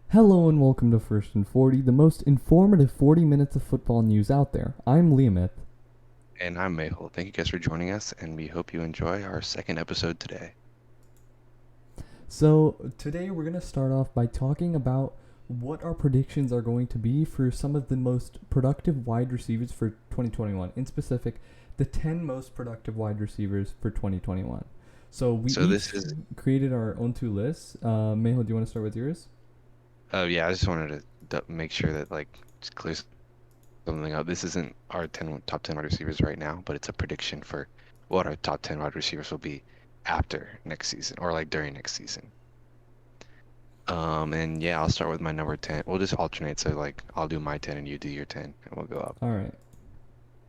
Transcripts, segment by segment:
Hello and welcome to First and 40, the most informative 40 minutes of football news out there. I'm Liamith. And I'm Mayhol. Thank you guys for joining us, and we hope you enjoy our second episode today. So, today we're going to start off by talking about what our predictions are going to be for some of the most productive wide receivers for 2021. In specific, the 10 most productive wide receivers for 2021. So, we So each this is, created our own two lists. Mayho, do you want to start with yours? yeah, I just wanted to make sure that just clear something up. This isn't our top 10 wide receivers right now, but it's a prediction for what our top 10 wide receivers will be after next season or like during next season. And yeah, I'll start with my number 10. We'll just alternate. So like I'll do my 10 and you do your 10 and we'll go up. Alright.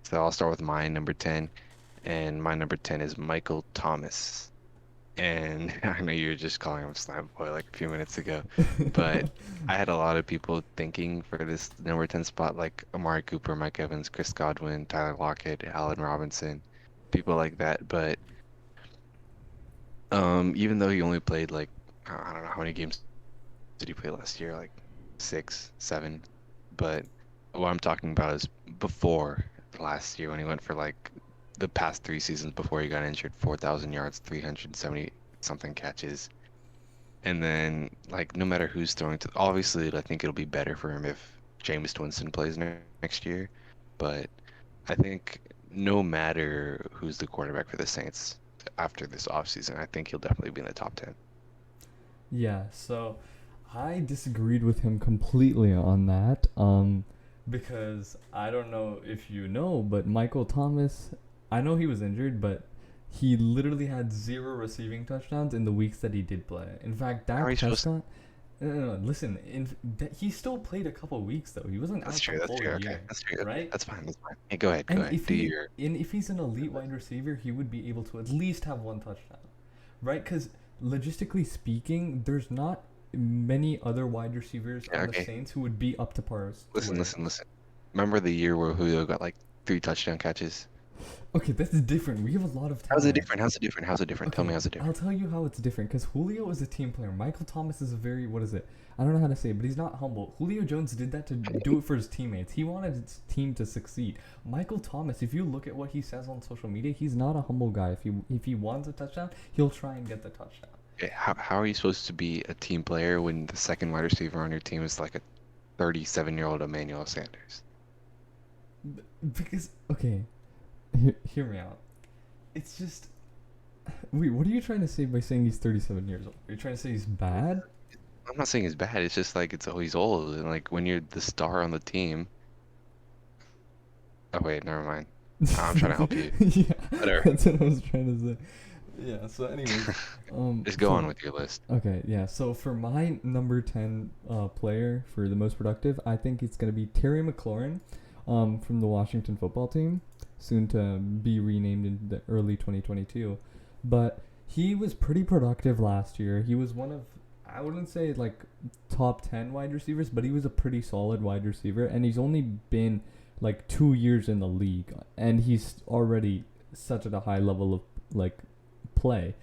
So I'll start with my number 10, and my number 10 is Michael Thomas. And I know you were just calling him Slam Boy like a few minutes ago, but I had a lot of people thinking for this number 10 spot, like Amari Cooper, Mike Evans, Chris Godwin, Tyler Lockett, Allen Robinson, people like that. But even though he only played like, I don't know how many games did he play last year, like six, seven. But what I'm talking about is before last year when he went for like the past three seasons before he got injured, 4,000 yards, 370 something catches. And then, like, no matter who's throwing to, obviously, I think it'll be better for him if Jameis Winston plays next year. But I think no matter who's the quarterback for the Saints after this offseason, I think he'll definitely be in the top 10. Yeah, so I disagreed with him completely on that. Because I don't know if you know, but Michael Thomas, I know he was injured, but he literally had zero receiving touchdowns in the weeks that he did play. In fact, How are Dak you supposed to? Prescott. No, listen. He still played a couple weeks though. He wasn't That's out the true. That's whole true. Okay. year, That's true. Okay. right? That's fine. That's fine. Hey, go ahead. Go And ahead. Do your. if he's an elite wide receiver, he would be able to at least have one touchdown, right? Because logistically speaking, there's not many other wide receivers Yeah, on the okay. Saints who would be up to par to Listen, where he listen, is. listen. Remember the year where Julio got like three touchdown catches? Okay, that's different. We have a lot of How's it talent. different? How's it different? How's it different? Tell me Okay, how's it I'll different? tell you how it's different because Julio is a team player. Michael Thomas is a very, what is it? I don't know how to say it, but he's not humble. Julio Jones did that to do it for his teammates. He wanted his team to succeed. Michael Thomas, if you look at what he says on social media, he's not a humble guy. If he wants a touchdown, he'll try and get the touchdown. How are you supposed to be a team player when the second wide receiver on your team is like a 37-year-old Emmanuel Sanders? Because okay, hear me out. It's just wait. What are you trying to say by saying he's 37 years old? Are you trying to say he's bad? I'm not saying he's bad. It's just like it's always old, and like when you're the star on the team. Oh wait, never mind. I'm trying to help you. Yeah, Whatever. that's what I was trying to say. Yeah. So, anyways, Just go on with your list. okay, yeah. So for my number 10 player for the most productive, I think it's gonna be Terry McLaurin, from the Washington football team, soon to be renamed in the early 2022. But he was pretty productive last year. He was one of, I wouldn't say like top 10 wide receivers, but he was a pretty solid wide receiver, and he's only been like 2 years in the league, and he's already such at a high level of like play.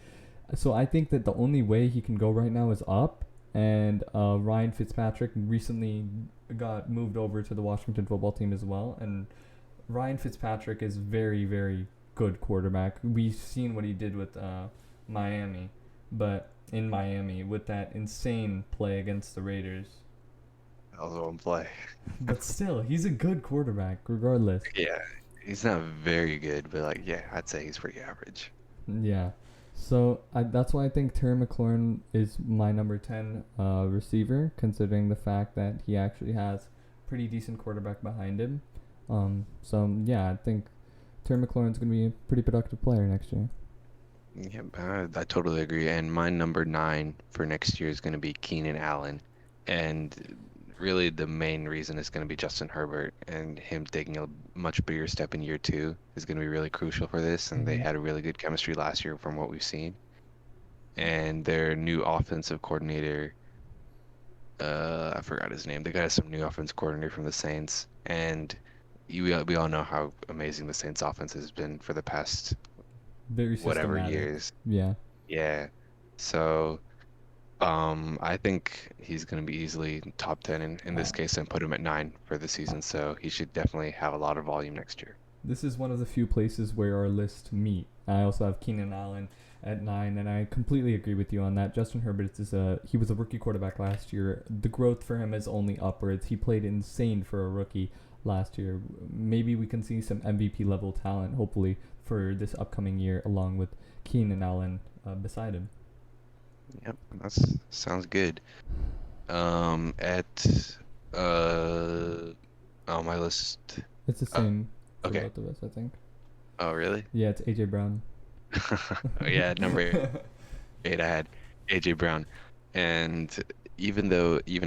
So I think that the only way he can go right now is up. And Ryan Fitzpatrick recently got moved over to the Washington football team as well. And Ryan Fitzpatrick is very, very good quarterback. We've seen what he did with Miami, but in Miami with that insane play against the Raiders. Also in play. But still, he's a good quarterback regardless. Yeah, he's not very good, but like yeah, I'd say he's pretty average. Yeah. So that's why I think Terry McLaurin is my number 10 receiver, considering the fact that he actually has pretty decent quarterback behind him. So yeah, I think Terry McLaurin's going to be a pretty productive player next year. Yeah, I totally agree. And my number nine for next year is going to be Keenan Allen. And really, the main reason is going to be Justin Herbert, and him taking a much bigger step in year two is going to be really crucial for this. And they Mm-hmm. had a really good chemistry last year from what we've seen. And their new offensive coordinator, I forgot his name. They got some new offense coordinator from the Saints. And we all know how amazing the Saints offense has been for the past Very whatever systematic. years. Yeah. Yeah. So. I think he's going to be easily top 10 in this Uh, case and put him at 9 for the season. So he should definitely have a lot of volume next year. this is one of the few places where our lists meet. I also have Keenan Allen at 9, and I completely agree with you on that. Justin Herbert he was a rookie quarterback last year. The growth for him is only upwards. He played insane for a rookie last year. Maybe we can see some MVP level talent, hopefully, for this upcoming year, along with Keenan Allen beside him. Yep, that sounds good. At on my list. It's the Uh, same for okay. both of us, I think. Oh, really? Yeah, it's AJ Brown. Oh, yeah, number 8, I had AJ Brown, and even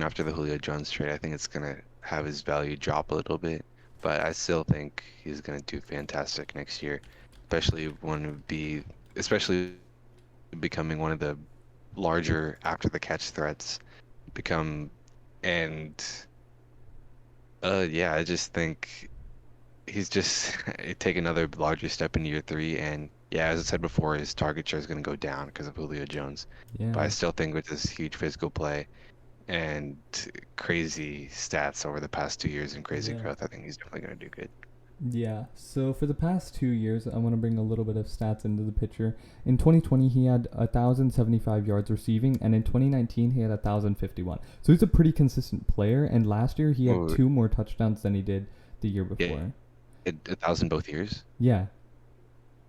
after the Julio Jones trade, I think it's gonna have his value drop a little bit, but I still think he's gonna do fantastic next year, especially becoming one of the larger after the catch threats become and yeah, I just think he's just take another larger step in year 3, and yeah, as I said before, his target share is going to go down because of Julio Jones. But I Yeah. still think with this huge physical play and crazy stats over the past 2 years and crazy Yeah. growth, I think he's definitely going to do good. Yeah. So for the past 2 years, I want to bring a little bit of stats into the picture. In 2020, he had 1,075 yards receiving, and in 2019, he had 1,051. So he's a pretty consistent player. And last year, he had Oh, 2 more touchdowns than he did the year yeah, before. 1,000 both years. Yeah.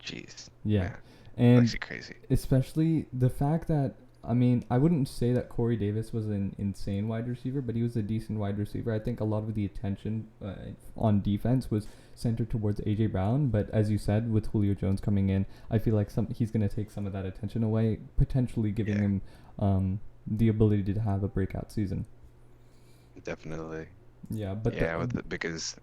Jeez, Yeah. man, And actually crazy. especially the fact that, I mean, I wouldn't say that Corey Davis was an insane wide receiver, but he was a decent wide receiver. I think a lot of the attention on defense was centered towards AJ Brown, but as you said, with Julio Jones coming in, I feel like he's going to take some of that attention away, potentially giving Yeah, him the ability to have a breakout season. definitely. Yeah, but Yeah, because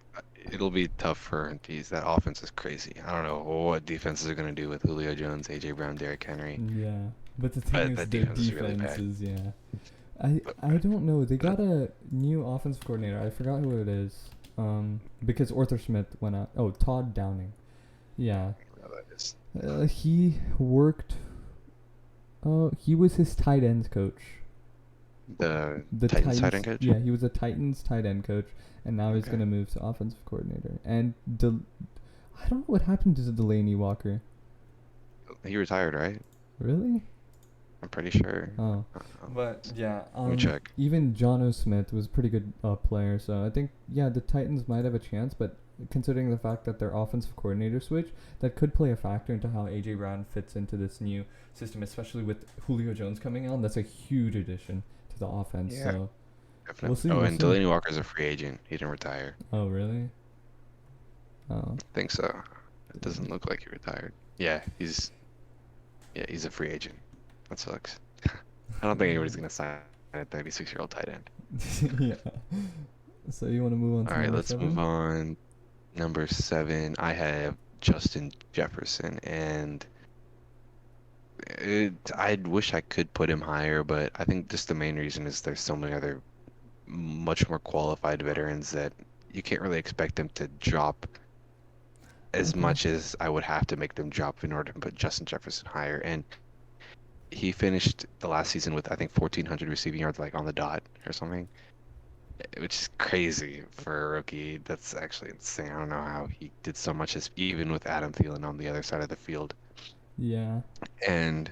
it'll be tough for these. That offense is crazy. I don't know what defenses are going to do with Julio Jones, AJ Brown, Derrick Henry, yeah, but the thing but is, that their defense is really defense bad. is, yeah. I don't know. They got a new offensive coordinator. I forgot who it is. Because Arthur Smith went out. Oh, Todd Downing. Yeah. Well, that is- He worked. He was his tight ends coach. The The Titans tight Titans. end coach? Yeah, he was a Titans tight end coach, and now he's Okay. gonna move to offensive coordinator. And I don't know what happened to Delaney Walker. He retired, right? Really? I'm pretty sure. Oh. Uh, But yeah, Let me check. even Jono Smith was a pretty good player, so I think the Titans might have a chance, but considering the fact that their offensive coordinator switch, that could play a factor into how AJ Brown fits into this new system, especially with Julio Jones coming on. That's a huge addition to the offense. Yeah, So definitely. we'll see. Oh, We'll and see. Delaney Walker's a free agent. He didn't retire. Oh really? Oh. I think so. It doesn't look like he retired. Yeah, he's a free agent. That sucks. I don't think anybody's gonna sign a 36-year-old tight end. Yeah. So you want to move on to All right, number let's 7? move on. Number 7, I have Justin Jefferson, and I wish I could put him higher, but I think just the main reason is there's so many other much more qualified veterans that you can't really expect them to drop as Okay. much as I would have to make them drop in order to put Justin Jefferson higher. And he finished the last season with, I think, 1,400 receiving yards, like on the dot or something, which is crazy for a rookie. That's actually insane. I don't know how he did so much, as even with Adam Thielen on the other side of the field. Yeah. And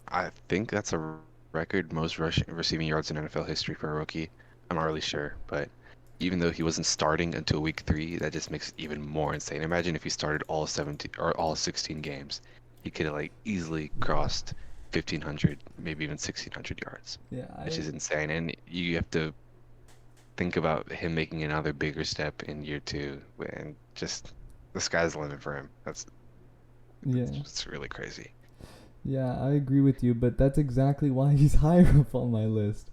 I think that's a record most receiving yards in NFL history for a rookie. I'm not really sure, but even though he wasn't starting until week 3, that just makes it even more insane. Imagine if he started all 17 or all 16 games, he could have like easily crossed 1,500, maybe even 1,600 yards, Yeah. which is insane. And you have to think about him making another bigger step in year 2, and just the sky's the limit for him. Yeah. It's really crazy. Yeah, I agree with you, but that's exactly why he's higher up on my list.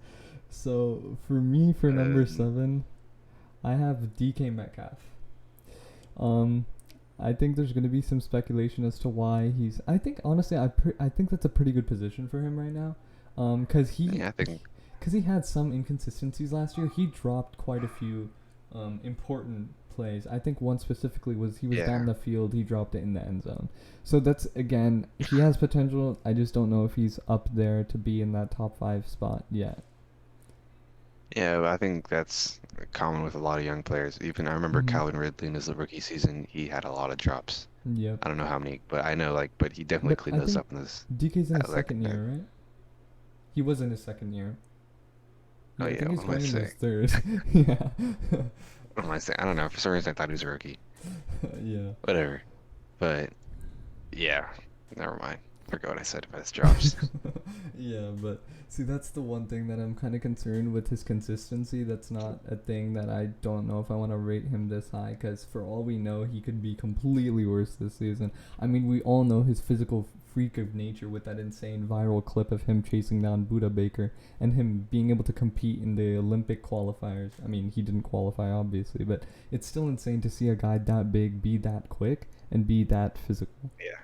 So for me, for number Uh, 7, I have DK Metcalf. Um, I think there's going to be some speculation as to why he's. I think honestly, I think that's a pretty good position for him right now. Cause yeah, I think he had some inconsistencies last year. He dropped quite a few important plays. I think one specifically was he was Yeah. down the field, he dropped it in the end zone. So that's, again, he has potential. I just don't know if he's up there to be in that top 5 spot yet. Yeah, but I think that's common with a lot of young players. Even I remember Mm-hmm. Calvin Ridley in his rookie season, he had a lot of drops. Yep. I don't know how many, but I know but he definitely But cleaned I those think up in this. DK's in his Like, second year, right? He was in his second year. oh I yeah, think he's what am I going into saying? his third. Yeah. What am I saying? I don't know. For some reason, I thought he was a rookie. Yeah. Whatever. But yeah, never mind. Forget what I said about his drops. Yeah, but see, that's the one thing that I'm kind of concerned with his consistency. That's not a thing that I don't know if I want to rate him this high, because for all we know, he could be completely worse this season. I mean, we all know his physical freak of nature with that insane viral clip of him chasing down Buda Baker and him being able to compete in the Olympic qualifiers. I mean, he didn't qualify, obviously, but it's still insane to see a guy that big be that quick and be that physical. Yeah,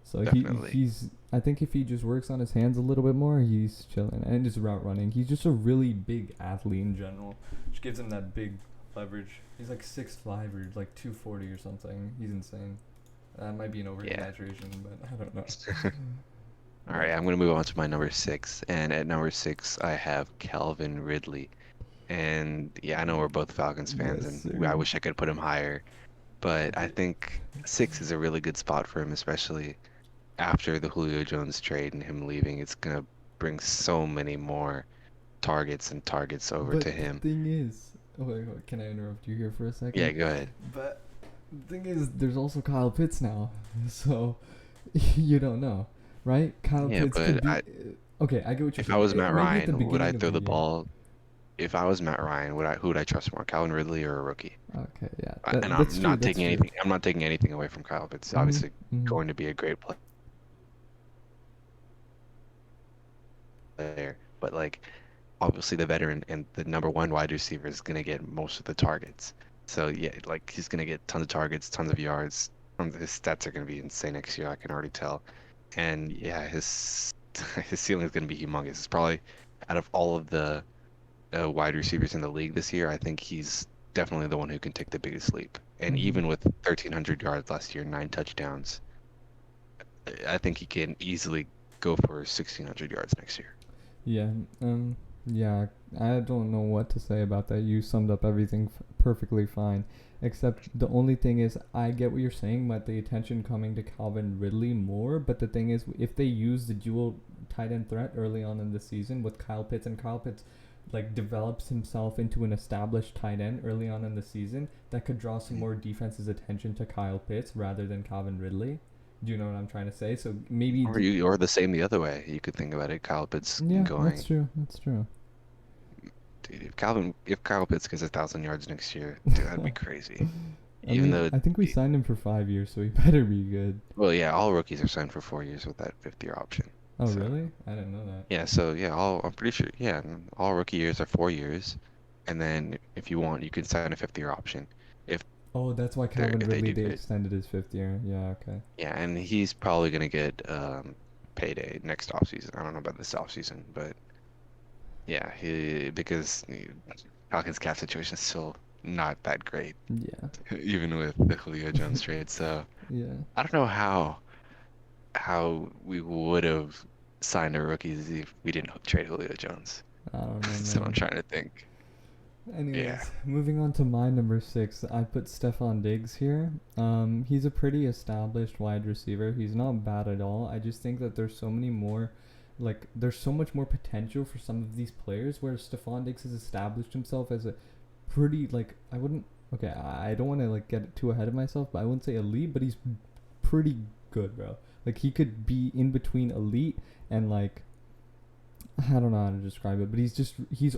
So definitely. he's I think if he just works on his hands a little bit more, he's chilling. And his route running, he's just a really big athlete in general, which gives him that big leverage. He's like 6'5" or like 240 or something. He's insane. That might be an over-exaggeration, but I don't know. All right, I'm gonna move on to my number 6, and at number 6 I have Calvin Ridley. And yeah, I know we're both Falcons fans, Yes, and I sir. wish I could put him higher, but I think 6 is a really good spot for him, especially after the Julio Jones trade and him leaving. It's gonna bring so many more targets over But to the him. thing is, oh wait, can I interrupt you here for a second? Yeah, go ahead. But the thing is, there's also Kyle Pitts now, so you don't know, right? Kyle Yeah, Pitts could but be. Okay, I get what you're if I saying. was Matt Maybe at the Ryan, would I beginning of throw the the year. ball? If I was Matt Ryan, who would I trust more, Calvin Ridley or a rookie? Okay, yeah, And that's I'm true. not That's taking true. anything. I'm not taking anything away from Kyle Pitts. Mhm. Obviously, Mhm. going to be a great player, but like obviously the veteran and the number one wide receiver is gonna get most of the targets. So yeah, like he's gonna get tons of targets, tons of yards. His stats are gonna be insane next year. I can already tell. And yeah, his his ceiling is gonna be humongous. It's probably out of all of the wide receivers in the league this year, I think he's definitely the one who can take the biggest leap. And Mhm. even with 1,300 yards last year, 9 touchdowns, I think he can easily go for 1,600 yards next year. Yeah. Yeah. I don't know what to say about that. You summed up everything perfectly fine. Except the only thing is, I get what you're saying about the attention coming to Calvin Ridley more. But the thing is, if they use the dual tight end threat early on in the season with Kyle Pitts, and Kyle Pitts like develops himself into an established tight end early on in the season, that could draw some more defense's attention to Kyle Pitts rather than Calvin Ridley. Do you know what I'm trying to say? So maybe. Or the same the other way. You could think about it. Kyle Pitts Yeah, that's going, true. That's true. dude. If Kyle Pitts gets 1,000 yards next year, dude, that'd be crazy. I Even mean, though, I think we signed him for 5 years, so he better be good. well, yeah, all rookies are signed for 4 years with that fifth-year option. Oh, So really? I didn't know that. yeah, so yeah, I'm pretty sure. Yeah, all rookie years are 4 years, and then if you want, you can sign a fifth-year option. If Oh, that's why Calvin if they Ridley, do they good. extended his 5th year. Yeah, okay. Yeah, and he's probably gonna get payday next offseason. I don't know about this offseason, but yeah, because Falcons cap situation is still not that great, Yeah, even with the Julio Jones trade. So yeah. I don't know how we would have signed a rookie if we didn't trade Julio Jones. I don't know, So I'm man. trying to think. Yeah. Anyways, moving on to my number 6, I put Stephon Diggs here. He's a pretty established wide receiver. He's not bad at all. I just think that there's so many more, like, there's so much more potential for some of these players, where Stephon Diggs has established himself as a pretty, like, I wouldn't, okay, I don't want to, like, get too ahead of myself, but I wouldn't say elite, but he's pretty good, bro. Like, he could be in between elite and, like, I don't know how to describe it, but he's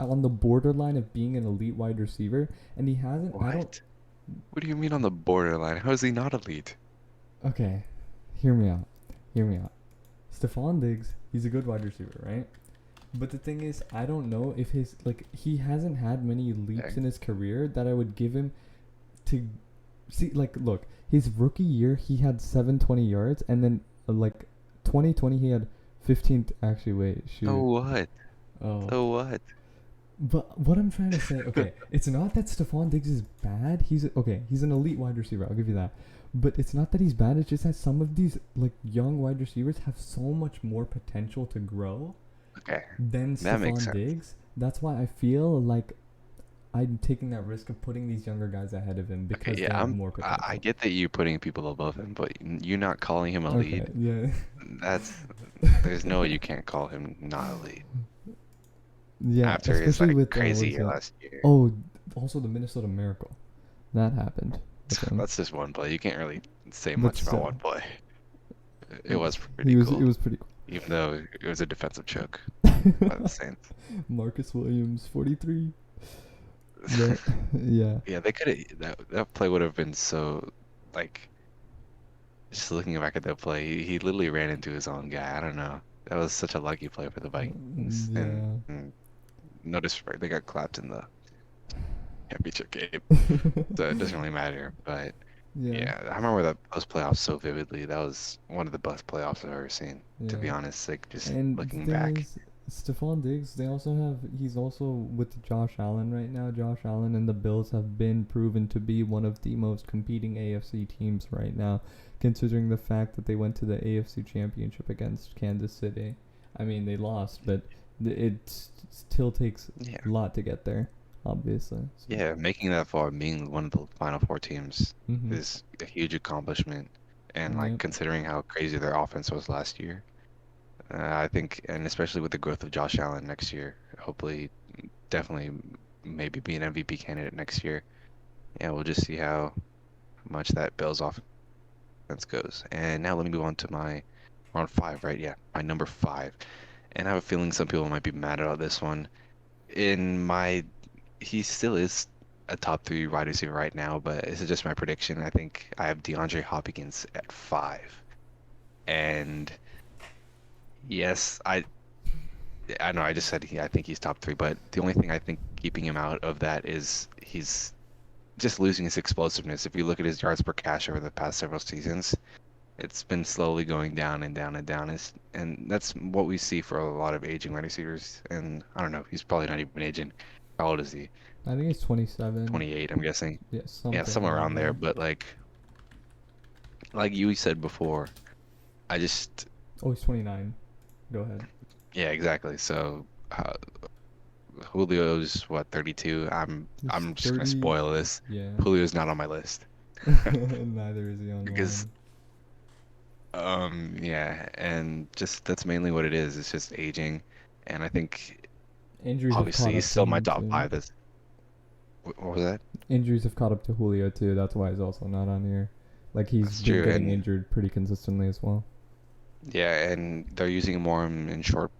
on the borderline of being an elite wide receiver, and he hasn't. I don't. What? What do you mean on the borderline? How is he not elite? Okay, hear me out. Hear me out. Stephon Diggs, he's a good wide receiver, right? But the thing is, I don't know if he hasn't had many leaps Okay. in his career that I would give him to see. Like, look, his rookie year he had 720 yards, and then 2020 he had 15. Actually, wait, So shoot. what? Oh, So what? But what I'm trying to say, okay, it's not that Stephon Diggs is bad. He's an elite wide receiver. I'll give you that. But it's not that he's bad. It's just that some of these like young wide receivers have so much more potential to grow Okay, than that makes Stephon sense. Diggs. That's why I feel like I'm taking that risk of putting these younger guys ahead of him Okay, because yeah, they have more I potential. get that you putting people above him, but you not calling him Okay, elite. yeah. That's there's no way you can't call him not elite Yeah, after his especially like with what crazy is year it? last year. Oh, also the Minnesota Miracle. That happened with him. That's just one play. You can't really say But much about still, one play. It was he pretty was it cool, was pretty even though it was a defensive choke by the cool. Saints. Marcus Williams, 43. But yeah, Yeah, they could have that play would have been so like just looking back at that play, he literally ran into his own guy. I don't know. That was such a lucky play for the Vikings, yeah, and no disrespect, they got clapped in the championship game, so it doesn't really matter. But yeah, yeah, I remember those playoffs so vividly. That was one of the best playoffs I've ever seen, to be yeah. honest. Like just And the looking thing back. is, Stephon Diggs, he's also with Josh Allen right now. Josh Allen and the Bills have been proven to be one of the most competing AFC teams right now, considering the fact that they went to the AFC Championship against Kansas City. I mean, they lost, but it still takes Yeah, a lot to get there, obviously. So, yeah, making that far, being one of the final four teams mm-hmm. is a huge accomplishment. And like Yep. considering how crazy their offense was last year, I think, and especially with the growth of Josh Allen next year, hopefully, definitely, maybe be an MVP candidate next year. Yeah, we'll just see how much that Bills offense goes. And now let me move on to we're on five, right? Yeah, my number five. And I have a feeling some people might be mad about this one. In my, he still is a top three wide receiver right now, but this is just my prediction. I think I have DeAndre Hopkins at five. And yes, I know I just said I think he's top three, but the only thing I think keeping him out of that is he's just losing his explosiveness. If you look at his yards per catch over the past several seasons, it's been slowly going down and down and down. And that's what we see for a lot of aging wide receivers. And I don't know, he's probably not even aging. How old is he? I think it's 27. 28, I'm guessing. Yeah, Yeah, something somewhere around around there. there. But like you said before, I just Oh, he's 29. Go ahead. yeah, exactly. So Julio's what 32. He's I'm just gonna 30. spoil this. Yeah. Julio's not on my list Neither is he on because mine. yeah, and just that's mainly what it is. It's just aging, and I think Injuries have obviously caught he's up to still my him top too. five. What was that? Injuries have caught up to Julio too. That's why he's also not on here. Like he's That's been true, getting and injured pretty consistently as well. yeah, and they're using him more in short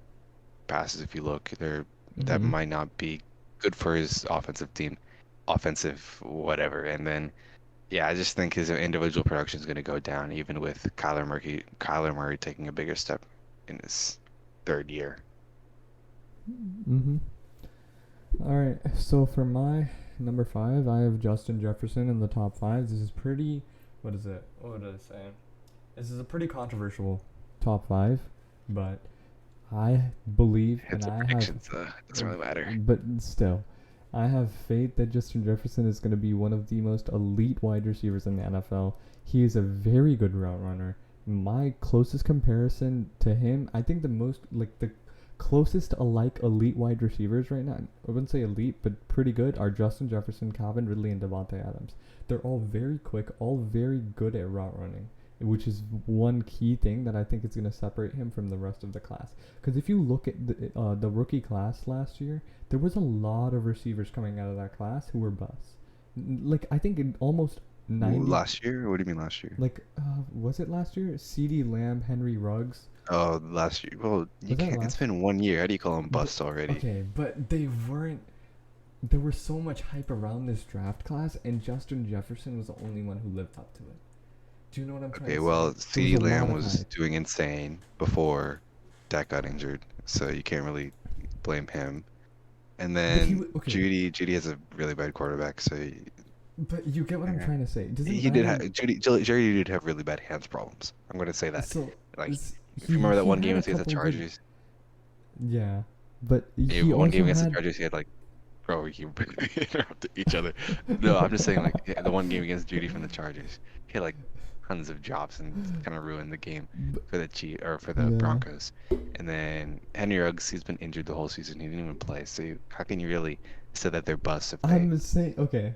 passes. If you look, that Mm-hmm. might not be good for his offensive team, offensive whatever. And then yeah, I just think his individual production is going to go down, even with Kyler Murray taking a bigger step in his third year. Mm-hmm. All right. So for my number five, I have Justin Jefferson in the top five. This is pretty. What is it? What did I say? This is a pretty controversial top five, but I believe and It's a I have, prediction, so it doesn't really matter. but still, I have faith that Justin Jefferson is going to be one of the most elite wide receivers in the NFL. He is a very good route runner. My closest comparison to him, I think the closest alike elite wide receivers right now, I wouldn't say elite, but pretty good, are Justin Jefferson, Calvin Ridley, and Devontae Adams. They're all very quick, all very good at route running, which is one key thing that I think is going to separate him from the rest of the class. Because if you look at the rookie class last year, there was a lot of receivers coming out of that class who were busts. Like I think in almost 90, Last year? What do you mean last year? like was it last year? C.D. Lamb, Henry Ruggs. Oh, last year. Well, you Was that can't. It's last? been 1 year. How do you call him But, bust already? okay, but they weren't. There was so much hype around this draft class, and Justin Jefferson was the only one who lived up to it. Do you know what I'm trying Okay, to say? well, There was a CeeDee lot Lamb of was hype. doing insane before Dak got injured, so you can't really blame him. And But he then okay. Judy has a really bad quarterback, so But you get what I'm yeah. trying to say. Doesn't He did matter. have Judy did have really bad hands problems. I'm gonna say that. So Like, if you he remember that he one had game a against the couple good. Chargers, Yeah, but yeah, he one game also against the had Chargers, he had like Bro, we keep interrupting each other. No, I'm just saying, like, the one game against Judy from the Chargers, he had like tons of drops and kind of ruined the game for the for the Yeah. Broncos. And then Henry Ruggs, he's been injured the whole season. He didn't even play. So how can you really say that they're bust if they? I'm saying, okay.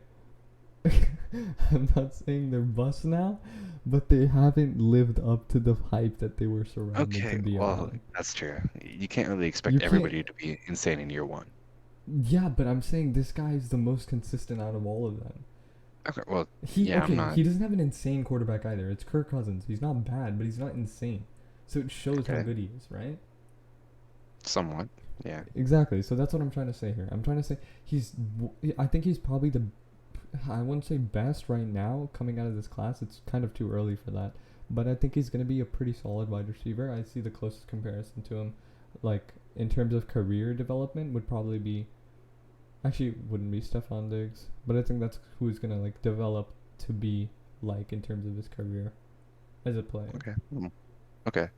I'm not saying they're bust now, but they haven't lived up to the hype that they were surrounded to Okay, be well, around. that's true. You can't really You expect can't. everybody to be insane in year one. Yeah, but I'm saying this guy is the most consistent out of all of them. Okay, well, He yeah, I'm okay. not. He doesn't have an insane quarterback either. It's Kirk Cousins. He's not bad, but he's not insane. So it shows how Okay, good he is, right? somewhat. Yeah. Exactly. So that's what I'm trying to say here. I'm trying to say I think he's probably the. I wouldn't say best right now coming out of this class. It's kind of too early for that. But I think he's going to be a pretty solid wide receiver. I see the closest comparison to him, like in terms of career development, would probably be. Actually, it wouldn't be Stephon Diggs, but I think that's who he's gonna like develop to be like in terms of his career as a player. Okay. Okay.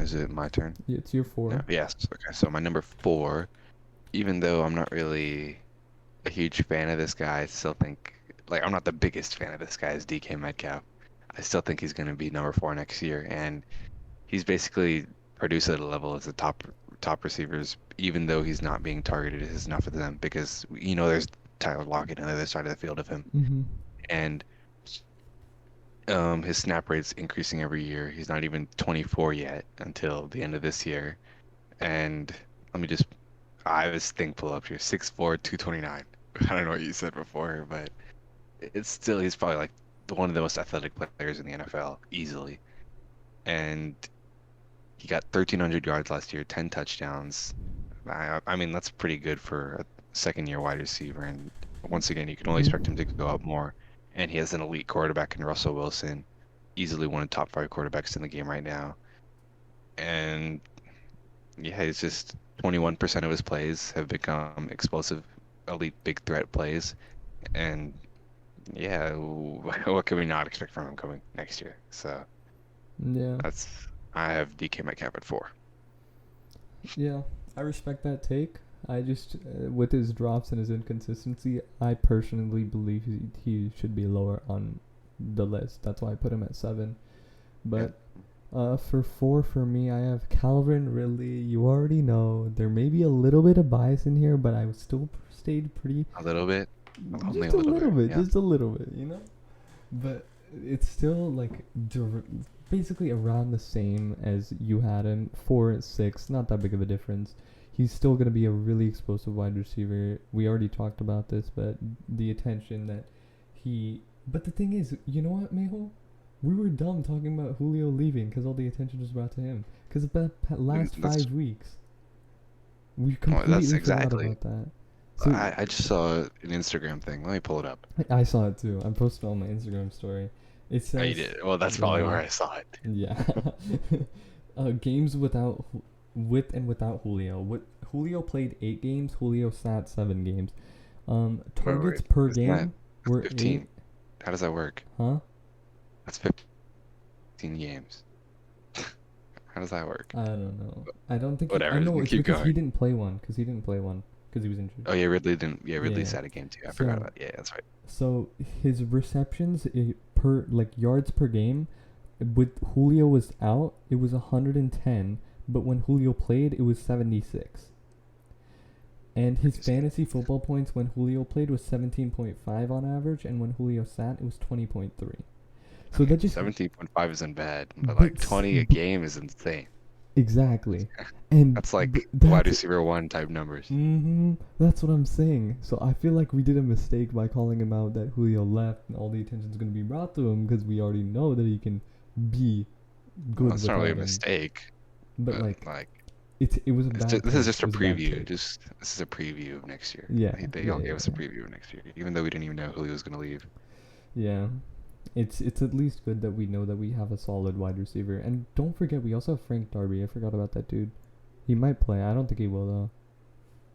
Is it my turn? Yeah, it's year No. 4. Yes. Okay. So my number 4, even though I'm not really a huge fan of this guy, I still think like I'm not the biggest fan of this guy is DK Metcalf. I still think he's going to be number 4 next year, and he's basically produced at a level as the top receivers, even though he's not being targeted as enough of them because there's Tyler Lockett on the other side of the field of him, Mm-hmm. and his snap rate's increasing every year. He's not even 24 yet until the end of this year, and let me just I have his thing pull up here, 6'4", 229. I don't know what you said before, but it's still he's probably like one of the most athletic players in the NFL easily, and he got 1,300 yards last year, 10 touchdowns. I mean, that's pretty good for a second-year wide receiver. And once again, you can only expect him to go up more. And he has an elite quarterback in Russell Wilson, easily one of the top 5 quarterbacks in the game right now. And yeah, it's just 21% of his plays have become explosive, elite, big threat plays. And yeah, what can we not expect from him coming next year? So Yeah. I have DK Metcalf at 4. Yeah. I respect that take. I just with his drops and his inconsistency, I personally believe he should be lower on the list. That's why I put him at 7. But for 4 for me, I have Calvin Ridley. You already know there may be a little bit of bias in here, but I still stayed pretty. A little bit. Only Just a little bit. Yeah. just a little bit, But it's still like basically around the same as you had him. 4 and 6, not that big of a difference. He's still going to be a really explosive wide receiver. We already talked about this, but the attention that he... But the thing is, you know what, Mehul? We were dumb talking about Julio leaving because all the attention was brought to him. Because of the last 5 weeks. We completely forgot about that. So I just saw an Instagram thing. Let me pull it up. I saw it too. I posted on my Instagram story. It says... Oh, you did? Well, that's probably where I saw it. Yeah. Games with and without Julio. Julio played 8 games. Julio sat 7 games. Targets per game were 15. 8. How does that work? Huh? That's 15 games. How does that work? I don't know. I don't think. Whatever. I know it's keep because going. he didn't play one. Because he was injured. Oh yeah, Ridley didn't. Yeah, Ridley Yeah. sat a game too. I forgot about. Yeah, that's right. So his receptions per yards per game, with Julio was out, it was 110. But when Julio played, it was 76. And his fantasy football points when Julio played was 17.5 on average, and when Julio sat, it was 20.3. So that just 17.5 isn't bad, but like 20 a game is insane. Exactly, and that's like wide receiver 1 type numbers. That's what I'm saying. So I feel like we did a mistake by calling him out that Julio left, and all the attention's gonna be brought to him because we already know that he can be good. That's not really a mistake. But like it was a bad. This is just a preview. This is a preview of next year. Yeah, they all gave us a preview of next year, even though we didn't even know Julio was gonna leave. Yeah. It's at least good that we know that we have a solid wide receiver. And don't forget, we also have Frank Darby. I forgot about that dude. He might play. I don't think he will, though.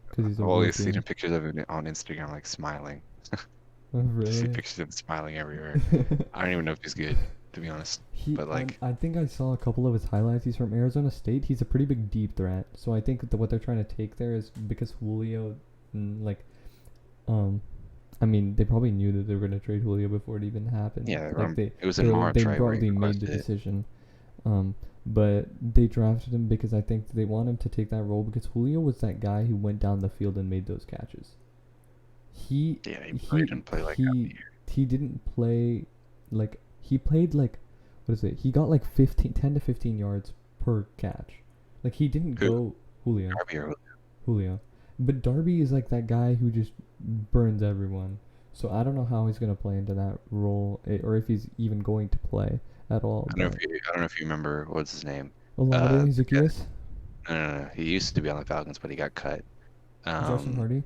Because he's a I've always seen pictures of him on Instagram, like, smiling. Oh, really? I see pictures of him smiling everywhere. I don't even know if he's good, to be honest. But, like... I think I saw a couple of his highlights. He's from Arizona State. He's a pretty big deep threat. So I think that what they're trying to take there is because Julio and like um I mean, they probably knew that they were gonna trade Julio before it even happened. Yeah, Like it was in March, they right, where he probably made the requested it. decision. Um, but they drafted him because I think they want him to take that role because Julio was that guy who went down the field and made those catches. He Yeah, he really he didn't play like half he the year. he didn't play like he played like what is it? He got like 10 to 15 yards per catch. Like he didn't Who? go Julio. Darby or Julio. But Darby is like that guy who just burns everyone. So I don't know how he's gonna play into that role, or if he's even going to play at all. But I don't know if you remember what's his name. Olave The guy, Zacchaeus, no. He used to be on the Falcons, but he got cut. Justin Um, Hardy.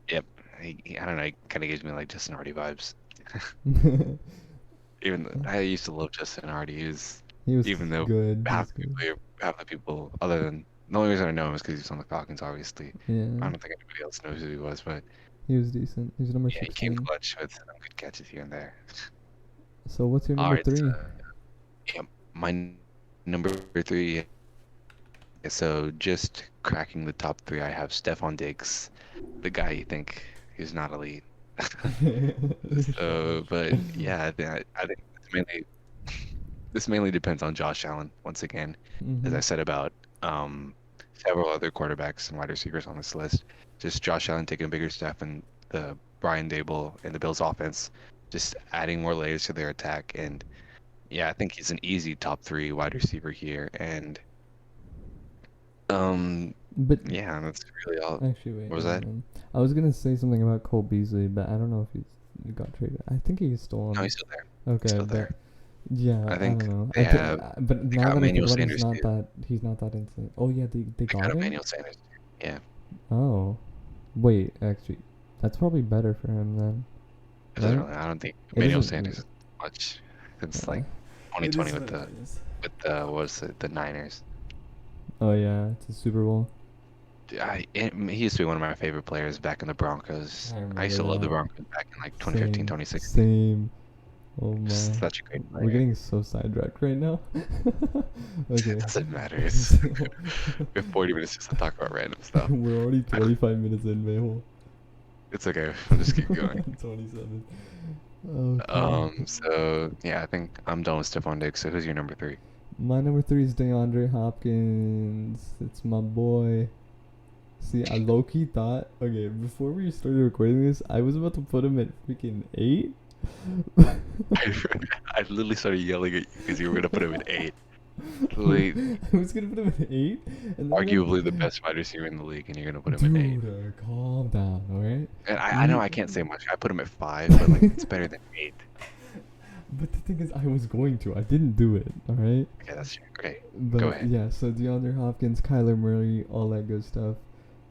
yep. I don't know. He kind of gives me like Justin Hardy vibes. I used to love Justin Hardy. He was Even though good. He was good. half the people, other than the only reason I know him is because he was on the Falcons, obviously. Yeah, I don't think anybody else knows who he was, but he was decent. He was number yeah, he came 16. clutch with some good catches here and there. So what's your All number right, three? yeah, my number three. So just cracking the top three, I have Stephon Diggs, the guy you think is not elite. So, but yeah, I think this mainly depends on Josh Allen once again, as I said about um, several other quarterbacks and wide receivers on this list. Just Josh Allen taking a bigger step in the Brian Dable and the Bills offense, just adding more layers to their attack. And yeah, I think he's an easy top three wide receiver here. And But yeah, that's really all. actually, wait. What was that? I was gonna say something about Cole Beasley, but I don't know if he got traded. I think he's still No, on. he's still there. He's Okay, still but there. yeah, I I think don't know. they have. But They now got that I think Emmanuel about it, Sanders too. he's not that insane. Oh yeah, they They got got him. Emmanuel Sanders. Yeah, Oh, wait, actually, that's probably better for him then, it doesn't right? really. I don't think It Emmanuel isn't. Sanders is much since Yeah, like it 2020 is what it is. with what was it, the Niners. Oh yeah, it's a Super Bowl. He used to be one of my favorite players back in the Broncos. I I used remember to love the that. Broncos back in like 2015, Same, 2016. same. Oh Just my. such a great We're player. getting so sidetracked right now. Okay. It doesn't matter. We have 40 minutes just to talk about random stuff. We're already 25 minutes in, Mayhole. It's okay. We'll just keep going. 27. Okay. So yeah, I think I'm done with Stephon Diggs. So who's your number three? My number 3 is DeAndre Hopkins. It's my boy. See, I low-key thought, okay, before we started recording this, I was about to put him at freaking 8. I literally started yelling at you because you were gonna put him at 8. Literally, I was gonna put him at 8, and then arguably the best wide receiver in the league, and you're gonna put him at 8. dude, calm down, alright? And I know I can't say much. I put him at 5, but like it's better than 8. But the thing is, I was going to. I didn't do it, alright? Okay, that's great. But Go ahead. yeah, so DeAndre Hopkins, Kyler Murray, all that good stuff.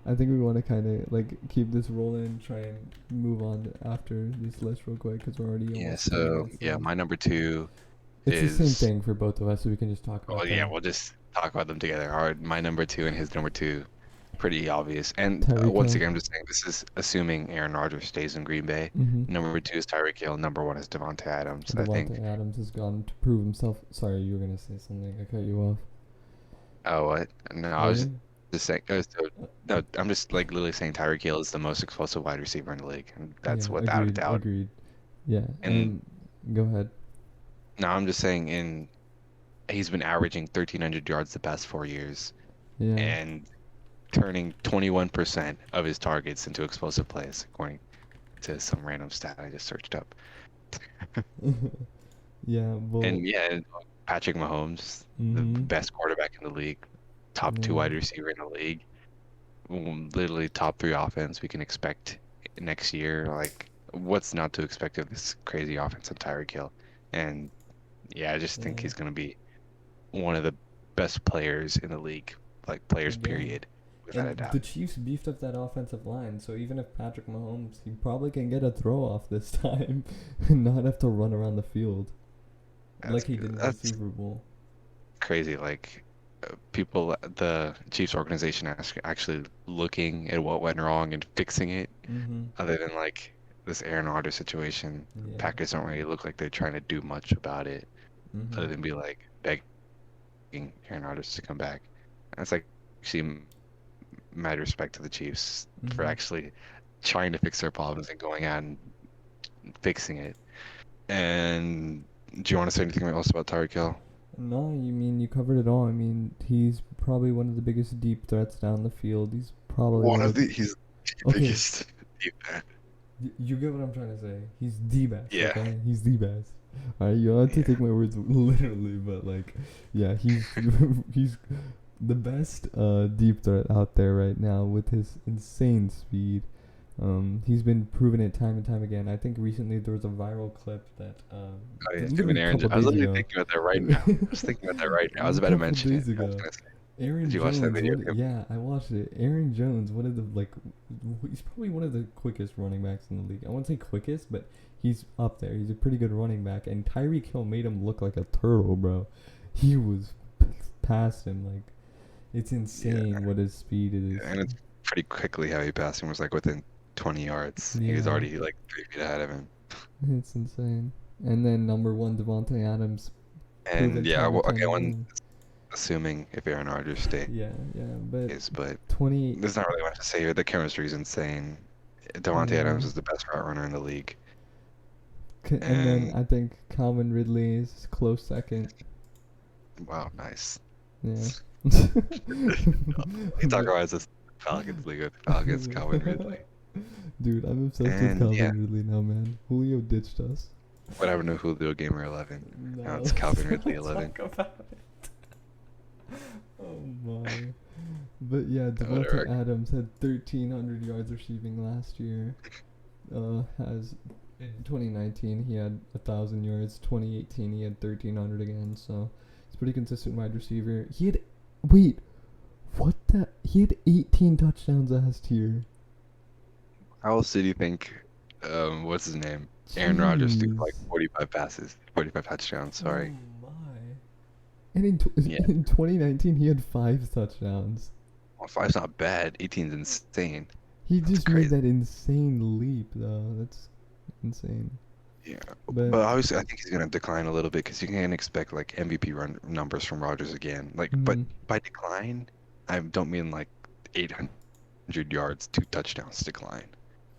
I think we want to kind of like keep this rolling, try and move on after this list real quick because we're already Yeah. almost 30 So minutes yeah, in. my number 2 It's the same is. thing for both of us, so we can just talk about Well, yeah, them. we'll just talk about them together. All right, my number 2 and his number 2, pretty obvious. And Tyreek once Hill. again, I'm just saying this is assuming Aaron Rodgers stays in Green Bay. Mm-hmm. Number 2 is Tyreek Hill. Number 1 is Devontae Adams. I think. Devontae Adams has gone to prove himself. Sorry, you were gonna say something. I cut you off. Oh, what? No, I was Really? just saying. No, I'm just like literally saying Tyreek Hill is the most explosive wide receiver in the league, and that's Yeah, without a doubt. agreed. Yeah, And go ahead. no, I'm just saying he's been averaging 1,300 yards the past 4 years, Yeah. and turning 21% of his targets into explosive plays, according to some random stat I just searched up. Yeah, well. And yeah, Patrick Mahomes, the best quarterback in the league, top 2 wide receiver in the league, literally top 3 offense we can expect next year. Like, what's not to expect of this crazy offense of Tyreek Hill? And yeah, I just think he's going to be one of the best players in the league, like players, period, without a doubt. The Chiefs beefed up that offensive line, so even if Patrick Mahomes, he probably can get a throw off this time and not have to run around the field like he did in the Super Bowl. Crazy. Like, people, the Chiefs organization actually looking at what went wrong and fixing it, other than like this Aaron Rodgers situation. Packers don't really look like they're trying to do much about it, other than be like begging Aaron Rodgers to come back. That's like actually mad respect to the Chiefs for Mhm. actually trying to fix their problems and going out and fixing it. And do you want to say anything else about Tyreek Hill? No, you mean you covered it all. I mean, he's probably one of the biggest deep threats down the field. He's probably One one of of the he's the okay. biggest deep man. You get what I'm trying to say. He's the best. Yeah, Okay, he's the best. All right, you don't have to yeah. take my words literally, but like, yeah, he's he's the best deep threat out there right now with his insane speed. He's been proving it time and time again. I think recently there was a viral clip that Oh yeah, him literally and a Aaron. couple I was days literally ago. thinking about that right now. I was thinking about that right now. I was A about to couple mention it. days I was ago, gonna say, did Aaron you watch that Jones. video? What? Yeah, I watched it. Aaron Jones, one of the he's probably one of the quickest running backs in the league. I won't say quickest, but he's up there. He's a pretty good running back. And Tyreek Hill made him look like a turtle, bro. He was past him. Like, it's Yeah, insane what his speed is. and it's pretty quickly how he passed him was like within 20 yards. He was Yeah, already like 3 feet ahead of him. it's insane. And then number one, Devontae Adams, And proven yeah, time well, and time okay, one again. assuming if Aaron Rodgers stays, Yeah, yeah, but but 20. there's not really much to say here. The chemistry is insane. Devontae Yeah. Adams is the best route runner in the league, And then and I think Calvin Ridley is close second. wow, nice. Yeah. We talk But- about the Falcons league with Falcons, Calvin Ridley, Dude, I'm obsessed with and yeah, Calvin Ridley now, man. Julio ditched us. what happened to Julio Gamer 11? Now No, it's Calvin let's Ridley not 11. talk about it. Oh my. But yeah, Whatever. Devontae Adams had 1,300 yards receiving last year. Has in 2019 he had 1,000 yards. 2018 he had 1,300 again. So he's a pretty consistent wide receiver. He had wait, what the? He had 18 touchdowns last year. How else did you think? What's his name? Aaron Rodgers threw Jeez. like 45 passes, 45 touchdowns. Sorry. Oh my. And in Yeah, in 2019 he had 5 touchdowns. well, five's not bad. 18's insane. He That's just made crazy. that insane leap though. That's insane. Yeah, But but obviously I think he's gonna decline a little bit because you can't expect like MVP run numbers from Rodgers again. Like, but mm, by decline, I don't mean like 800 yards, 2 touchdowns decline.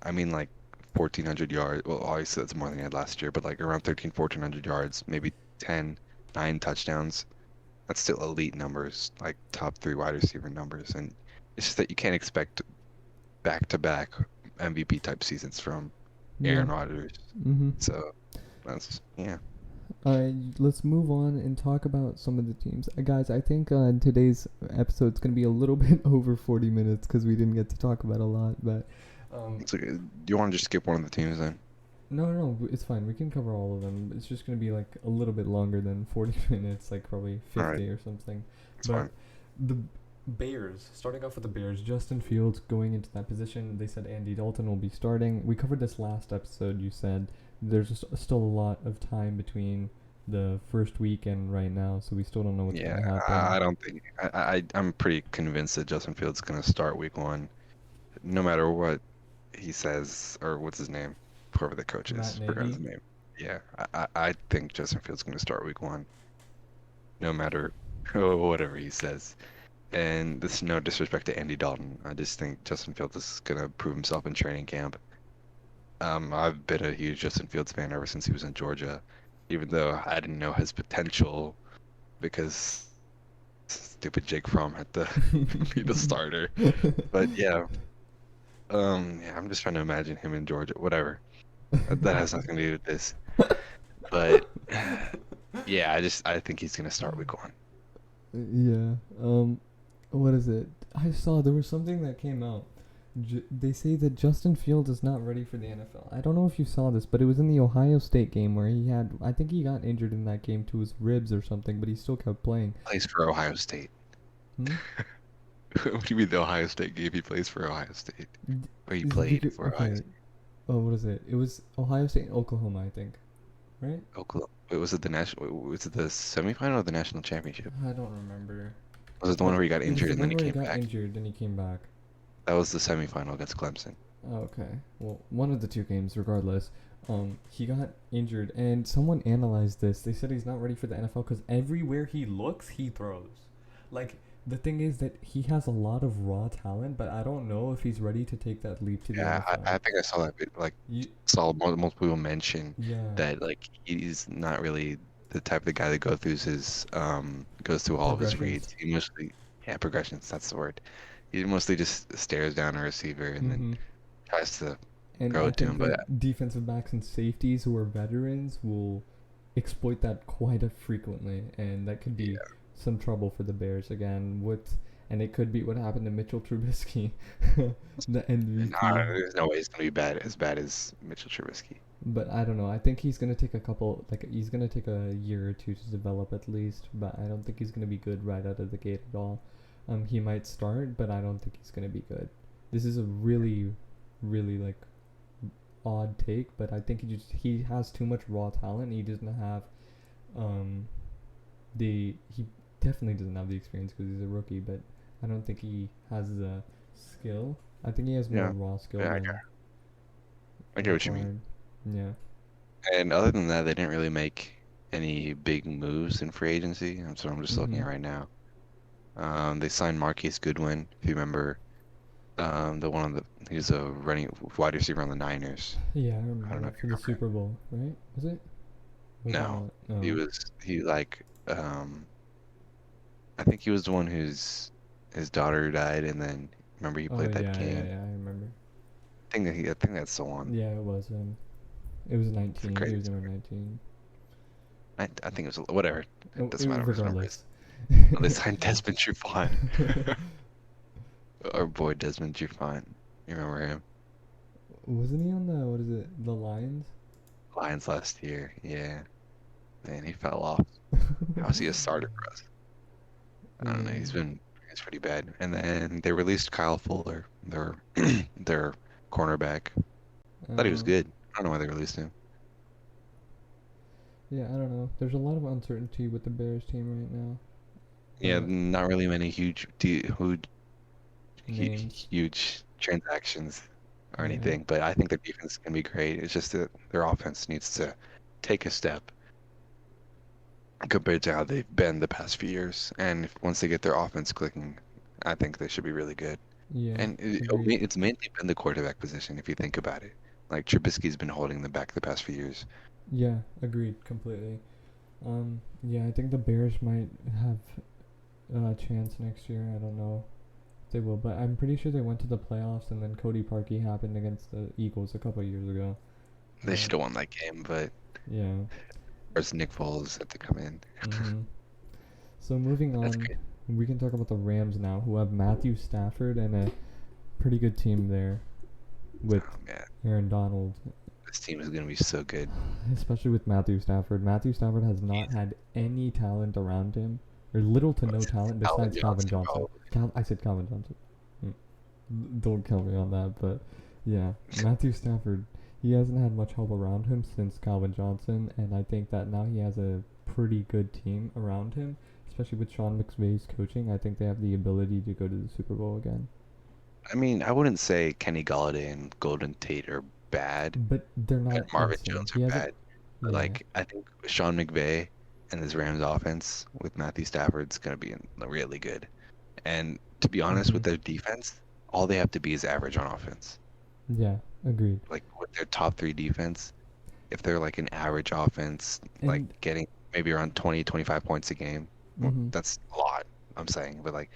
I mean like 1,400 yards. Well, obviously that's more than he had last year, but like around 13, 1,400 yards, maybe 10, 9 touchdowns. That's still elite numbers, like top three wide receiver numbers, and it's just that you can't expect back-to-back MVP type seasons from yeah. Aaron Rodgers. Mhm. So that's yeah. Alright, let's move on and talk about some of the teams. Guys, I think today's episode's going to be a little bit over 40 minutes because we didn't get to talk about a lot. But So do you want to just skip one of the teams then? no, it's fine. We can cover all of them. It's just going to be like a little bit longer than 40 minutes, like probably All right, 50 or something. it's But fine. the Bears, starting off with the Bears, Justin Fields going into that position. They said Andy Dalton will be starting. We covered this last episode. You said there's just still a lot of time between the first week and right now, so we still don't know what's Yeah, going to happen. I don't think I'm pretty convinced that Justin Fields is gonna start week one, no matter what he says or what's his name, whoever the coach Matt is, forgot his Nagy. name. Yeah, I think Justin Fields is gonna start week one, no matter whatever he says. And this is no disrespect to Andy Dalton. I just think Justin Fields is gonna prove himself in training camp. I've been a huge Justin Fields fan ever since he was in Georgia, even though I didn't know his potential because stupid Jake Fromm had to be the starter. But yeah, yeah, I'm just trying to imagine him in Georgia. Whatever. That has nothing to do with this. But yeah, I think he's gonna start week one. Yeah. What is it? I saw there was something that came out. They say that Justin Fields is not ready for the NFL. I don't know if you saw this, but it was in the Ohio State game where I think he got injured in that game to his ribs or something, but he still kept playing. Plays for Ohio State. Hmm? What do you mean the Ohio State game? He plays for Ohio State. Or he Is it played because, for Ohio okay. State. Oh, what is it? It was Ohio State and Oklahoma, I think. Right? Oklahoma. Wait, was it the semifinal or the national championship? I don't remember. Was it the one where he got It was injured the and then one he where he came got back? injured and he came back. That was the semifinal against Clemson. Okay. Well, one of the two games, regardless. He got injured, and someone analyzed this. They said he's not ready for the NFL because everywhere he looks, he throws. Like, The thing is that he has a lot of raw talent, but I don't know if he's ready to take that leap to the Yeah, NFL. I think I saw that like You, saw multiple people mention yeah, that like he's not really the type of guy that goes through all of his progressions. reads. He mostly yeah, progressions, that's the word. He mostly just stares down a receiver and then Mm-hmm. tries to And throw I it to think him. But that defensive backs and safeties who are veterans will exploit that quite frequently, and that could be yeah, some trouble for the Bears again. And it could be what happened to Mitchell Trubisky, the nah, MVP. there's no way he's gonna be bad as Mitchell Trubisky. But I don't know. I think he's gonna take he's gonna take a year or two to develop at least. But I don't think he's gonna be good right out of the gate at all. He might start, but I don't think he's gonna be good. This is a really, really odd take, but I think he has too much raw talent. He doesn't have um he definitely doesn't have the experience because he's a rookie, but I don't think he has the skill. I think he has more Yeah, raw skill yeah, than I get what you mean. acquired. Yeah. And other than that, they didn't really make any big moves in free agency. So I'm just looking Mhm. at right now. They signed Marquise Goodwin, if you remember. The one on the he's a running wide receiver on the Niners. Yeah, I I remember don't know if that you for the remember him. Super Bowl, right? Was it? Was it No, not? No. he like I think he was the one his daughter died, and then remember he Oh played that yeah, yeah, game. yeah. I remember. I think that's the one. Yeah, it was him. It was It's a 19. He crazy was number story. 19. I think it was whatever. It Oh, doesn't matter what his number is. regardless. Oh, they signed Desmond Trufant. Our boy Desmond Trufant. You remember him? Wasn't he on the what is it? The Lions? Lions last year. Yeah. Man, he fell off. How's he a starter for us? I don't know. Yeah. He's pretty bad. And then they released Kyle Fuller, their cornerback. Thought he was Uh, good. I don't know why they released him. yeah, I don't know. There's a lot of uncertainty with the Bears team right now. Yeah, Uh, not really many names. huge transactions or Yeah. anything, but I think their defense can be great. It's just that their offense needs to take a step compared to how they've been the past few years. And once they get their offense clicking, I think they should be really good. Yeah. And Agreed. it's mainly been the quarterback position, if you think about it. Like Trubisky's been holding them back the past few years. Yeah. Agreed completely. Yeah, I think the Bears might have a chance next year. I don't know if they will, but I'm pretty sure they went to the playoffs, and then Cody Parkey happened against the Eagles a couple of years ago. They should have won that game, but Yeah. first Nick Foles had to come in. Mhm. So moving That's on, great. we can talk about the Rams now, who have Matthew Stafford and a pretty good team there with Oh man, Aaron Donald, this team is gonna be so good. especially with Matthew Stafford. Matthew Stafford has not had any talent around him, or little to no talent Alvin besides Calvin Johnson, Johnson. probably. I said Calvin Johnson. Don't kill me on that, but yeah, Matthew Stafford, he hasn't had much help around him since Calvin Johnson, and I think that now he has a pretty good team around him, especially with Sean McVay's coaching. I think they have the ability to go to the Super Bowl again. I mean, I wouldn't say Kenny Galladay and Golden Tate are bad, But they're and not Marvin insane. Jones are He hasn't. bad. But Yeah. like, I think Sean McVay and his Rams offense with Matthew Stafford's gonna be really good. And to be honest, with Mhm. their defense, all they have to be is average on offense. Yeah. Agreed. Like with their top three defense, if they're like an average offense, like And getting maybe around 20, 25 points a game, well, mhm. that's a lot, I'm saying, but like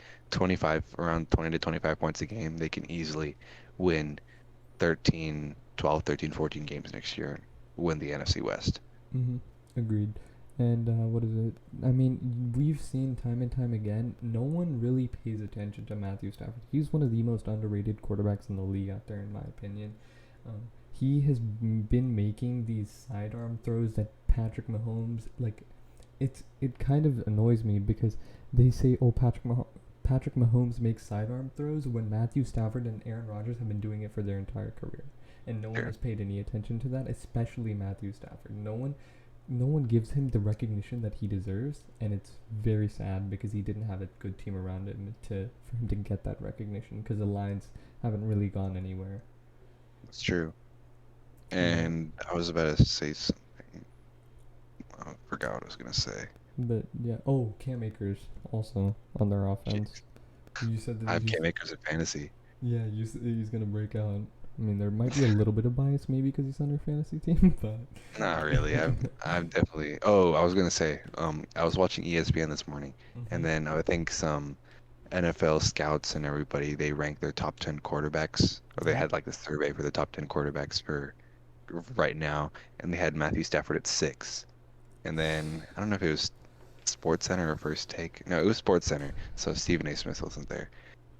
around 20 to 25 points a game, they can easily win 13, 12, 13, 14 games next year, win the NFC West. Mhm. Agreed. And what is it? I mean, we've seen time and time again. No one really pays attention to Matthew Stafford. He's one of the most underrated quarterbacks in the league out there, in my opinion. He has been making these sidearm throws that Patrick Mahomes like. It kind of annoys me because they say, "Oh, Patrick Mahomes makes sidearm throws," when Matthew Stafford and Aaron Rodgers have been doing it for their entire career, and no one Sure. has paid any attention to that, especially Matthew Stafford. No one gives him the recognition that he deserves, and it's very sad because he didn't have a good team around him to for him to get that recognition because the Lions haven't really gone anywhere. That's true. Yeah. And I was about to say something. I forgot what I was gonna say. But yeah. Oh, Cam Akers also on their offense. Jeez. You said I that have he's Cam Akers in fantasy. yeah. He's gonna break out. I mean, there might be a little bit of bias maybe because he's on your fantasy team, but Not really. I've definitely. Oh, I was gonna say. I was watching ESPN this morning, and Mhm. then I think some NFL scouts and everybody they ranked their top 10 quarterbacks, or they Yep. had like this survey for the top 10 quarterbacks for right now, and they had Matthew Stafford at 6. And then I don't know if it was Sports Center or First Take. No, it was Sports Center. So Stephen A. Smith wasn't there,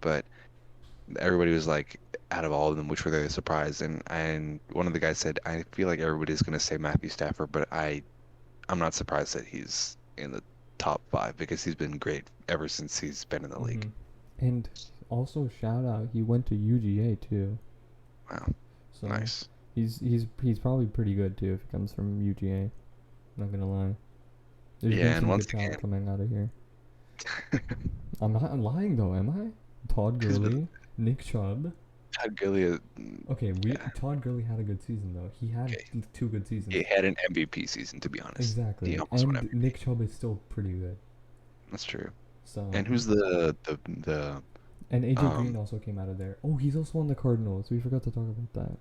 but everybody was like, out of all of them, which were they surprised? And one of the guys said, I feel like everybody's gonna say Matthew Stafford, but I'm not surprised that he's in the top 5 because he's been great ever since he's been in the league. Mhm. And also shout out, he went to UGA too. Wow, So nice. he's probably pretty good too if he comes from UGA. Not gonna lie. There's been Yeah, and some once good talent again, coming out of here. I'm not lying though, am I? Todd who's been Gurley, Nick Chubb. Todd Gurley? Okay, Yeah, Todd Gurley had a good season though. He had okay. two good seasons. He had an MVP season, to be honest. He Exactly. almost won And MVP. Nick Chubb is still pretty good. That's true. So And who's the and AJ Green um? also came out of there. Oh, he's also on the Cardinals. We forgot to talk about that.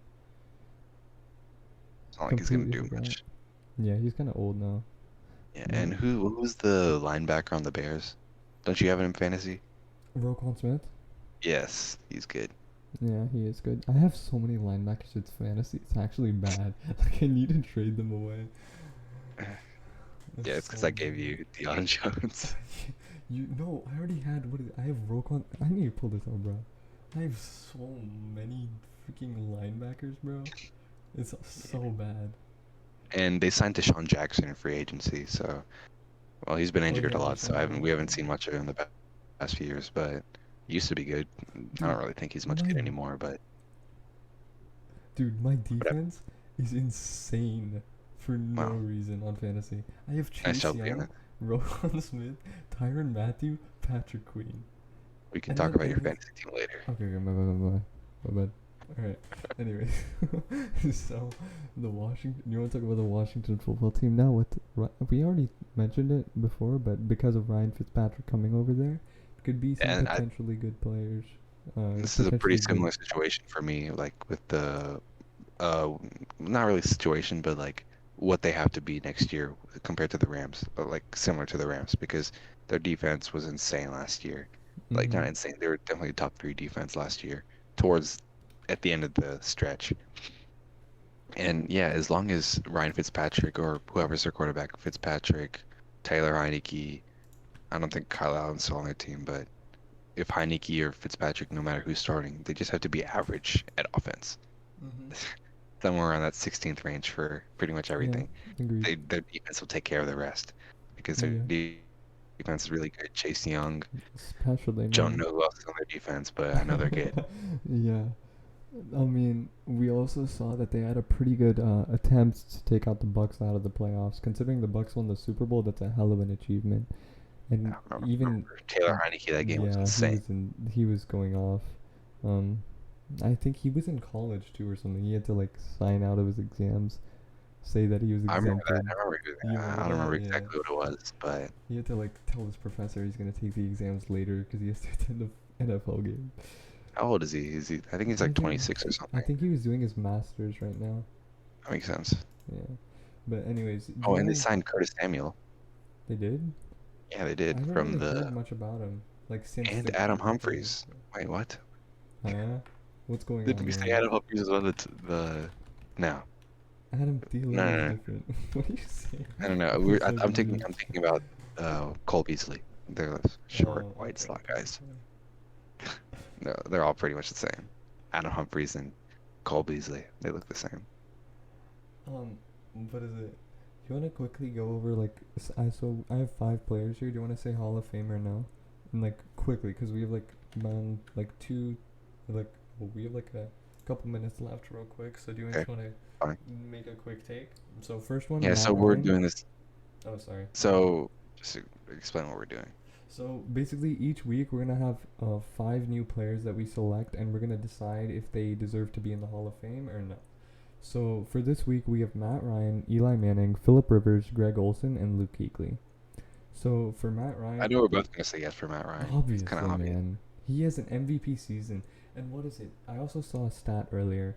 It's not like he's gonna Completely do forgot. much. Yeah, he's kind of old now. Yeah, But and who's the linebacker on the Bears? Don't you have it in fantasy? Roquan Smith. Yes, he's good. Yeah, he is good. I have so many linebackers. It's fantasy. It's actually bad. Like I need to trade them away. Yeah, It's it's because so I gave bad. you Deion Jones. You no, I already had what is I have Roquan. I need to pull this up, bro. I have so many freaking linebackers, bro. It's so bad. And they signed Deshaun Jackson in free agency, so well, he's been Oh injured yeah, a lot, so Deshaun we haven't Jackson. seen much of him the past few years, but he used to be good. I Dude, don't really think he's much my good anymore, but my whatever. defense is insane for no Wow, reason on fantasy. I have nice Chase job, Young, Jalen. Roquan Smith, Tyron Matthew, Patrick Queen, We can and talk then about I your have fantasy team later. okay, my bad. All right. Anyways, so the Washington. You want to talk about the Washington football team now? We already mentioned it before, but because of Ryan Fitzpatrick coming over there, could be some And potentially good players. this is a pretty Potentially good. similar situation for me, like with the uh, not really situation, but like what they have to be next year compared to the Rams, but like similar to the Rams because their defense was insane last year. Like not Mhm. insane, they were definitely top 3 defense last year towards at the end of the stretch. And yeah, as long as Ryan Fitzpatrick or whoever's their quarterback, Fitzpatrick, Taylor Heineke, I don't think Kyle Allen's still on their team, but if Heineke or Fitzpatrick, no matter who's starting, they just have to be average at offense. Mhm. Somewhere around that 16th range for pretty much Yeah. everything. Agreed. Their defense will take care of the rest because their Yeah. defense is really good. Chase Young, Especially don't man. know who else is on their defense, but I know they're good. Yeah. I mean, we also saw that they had a pretty good attempt to take out the Bucks out of the playoffs. Considering the Bucks won the Super Bowl, that's a hell of an achievement. And I don't even, remember Taylor Heineke. That game was yeah, insane. he was going off. Um, I think he was in college too or something. He had to like sign out of his exams, say that he was I remember that. exempted. You I remember don't that? remember Yeah. exactly what it was, but He had to like tell his professor he's gonna take the exams later because he has to attend the NFL game. how old is he? I think he's I like think 26 or I something. think he was doing his masters right now. That makes sense. Yeah. But anyways, do Oh, you and they wanna? signed Curtis Samuel. They did? Yeah, they I did haven't from really the heard much about him. Like since and the Adam thing. Humphries. Wait, what? Huh? What's going Did on, we say Ryan? Adam Humphries was one of the no. Adam No, Thielen no, is no. different. What are you saying? I don't know. I'm so I'm thinking. confused. I'm thinking about Cole Beasley. They're the short, Oh, white okay, slot okay, guys. No, they're all pretty much the same. Adam Humphries and Cole Beasley. They look the same. okay. What is it? You want to quickly go over like so I have 5 players here. Do you want to say Hall of Famer now? And like quickly, cause we have like like two, like well, we have like a couple minutes left, real quick. So do you Okay, just want to fine. make a quick take? So first one, Yeah. So Matt we're Ryan. doing this. Oh, sorry. My bad. So just to explain what we're doing. So basically, each week we're gonna have 5 new players that we select, and we're gonna decide if they deserve to be in the Hall of Fame or not. So for this week, we have Matt Ryan, Eli Manning, Philip Rivers, Greg Olson, and Luke Kuechly. So for Matt I Ryan, know we're both gonna say yes for Matt Ryan. It's kind obviously, of obvious. man, he has an MVP season. And what is it? I also saw a stat earlier.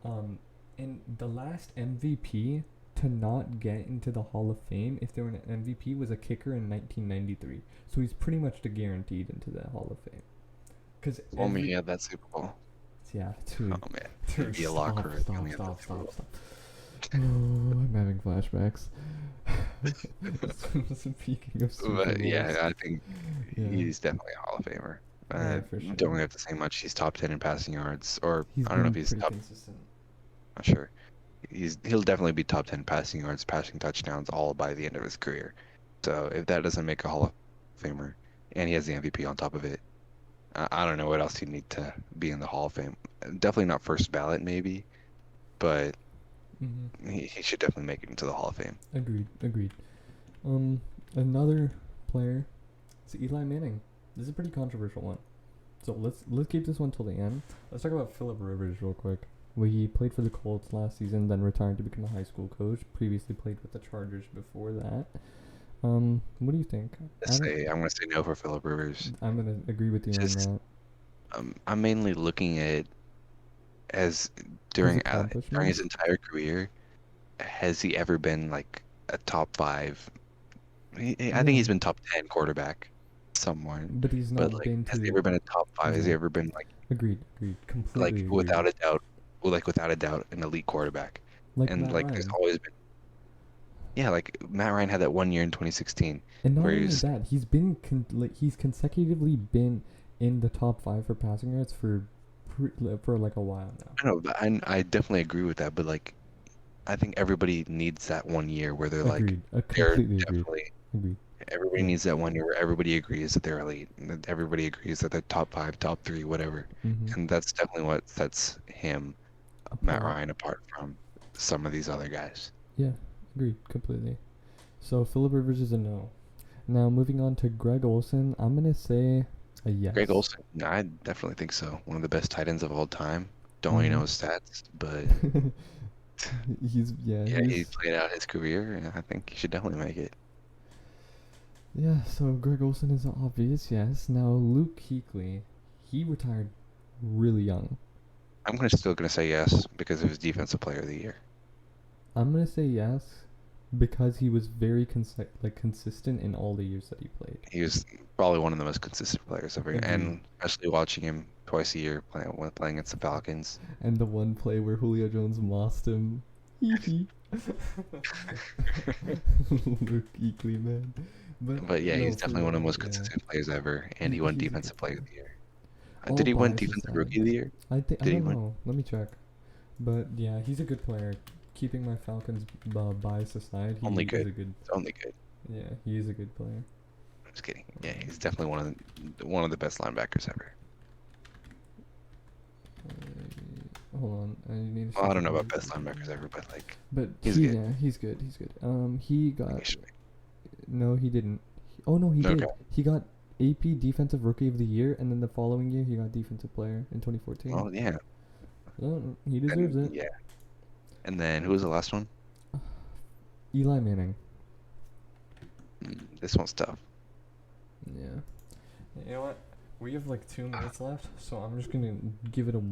Um, in the last MVP to not get into the Hall of Fame, if they were an MVP, was a kicker in 1993. So he's pretty much guaranteed into the Hall of Fame. Cause If only he every had that Super Bowl. yeah, Oh dude, man, he'd dude, be a locker stop, room. He stop, only had that stop, Super stop, Bowl. stop. Oh, I'm having flashbacks. Speaking of Super But Bowls, yeah, I think yeah, he's definitely a Hall of Famer. yeah, for Don't sure. really have to say much. He's top 10 in passing yards, or He's I don't know if been he's pretty top. consistent. Not sure. He'll definitely be top 10 passing yards, passing touchdowns, all by the end of his career. So if that doesn't make a Hall of Famer, and he has the MVP on top of it, I don't know what else he'd need to be in the Hall of Fame. Definitely not first ballot, maybe, but Mm-hmm. he should definitely make it into the Hall of Fame. Agreed, agreed. Another player, it's Eli Manning. This is a pretty controversial one. So let's keep this one till the end. Let's talk about Philip Rivers real quick. He played for the Colts last season, then retired to become a high school coach. Previously played with the Chargers before that. What do you think? I'm gonna say no for Philip Rivers. I'm gonna agree with you on Just that. I'm mainly looking at as His during his accomplishments. entire career, has he ever been like a top five? I think Yeah, he's been top 10 quarterback somewhere, but he's but not like, been has he to. ever been a top five? Has he Yeah, ever been agreed, agreed, completely agreed. without a doubt, without a doubt, an elite quarterback? Like And Matt like, there's Ryan. always been, yeah, like Matt Ryan had that one year in 2016 And not where only that, he's consecutively been in the top 5 for passing yards for like a while now. I know, but I definitely agree with that. But like, I think everybody needs that one year where Agreed. they're Completely agreed. definitely. Agreed. Everybody Yeah. needs that one year where everybody agrees that they're elite, and that everybody agrees that they're top five, top three, whatever. Mm-hmm. And that's definitely what sets him, Matt Apart. Ryan, apart from some of these other guys. Yeah. Agreed. Completely. So Philip Rivers is a no. Now moving on to Greg Olson, I'm gonna say a Greg yes. Olson, I definitely think so. One of the best tight ends of all time. Don't really know Mm-hmm. his stats, but yeah, he he's played out his career, and I think he should definitely make it. yeah. So Greg Olson is obvious. Yes. Now Luke Kuechly, he retired really young. Still gonna say yes because of his defensive player of the year. I'm gonna say yes because he was very consistent in all the years that he played. He was probably one of the most consistent players ever, Agreed. and especially watching him twice a year playing against the Falcons. And the one play where Julio Jones mossed him. Luke Kuechly, man. But But yeah, no, he's for definitely one of the real, most yeah. consistent players ever, and he won He's a good Defensive Player of player. the Year. All Did he win bias Defensive aside, Rookie of the Year? I Did he don't win? know. Let me check. But yeah, he's a good player. Keeping my Falcons bias aside, he Only is good. a good. It's only good. Yeah, he is a good player. I'm just kidding. Yeah, he's definitely one of the best linebackers ever. Hold on, I need to see Well, I if don't I know can about get best this again. linebackers ever, but like But he's good. yeah, he's good. He's good. He I think got he should no, he didn't. Oh no, he Okay. did. He got AP Defensive Rookie of the Year, and then the following year he got Defensive Player in 2014. Well, yeah. So, he deserves And it. yeah. And then who was the last one? Eli Manning. This one's tough. Yeah. You know what? We have like 2 minutes left, so I'm just gonna give it a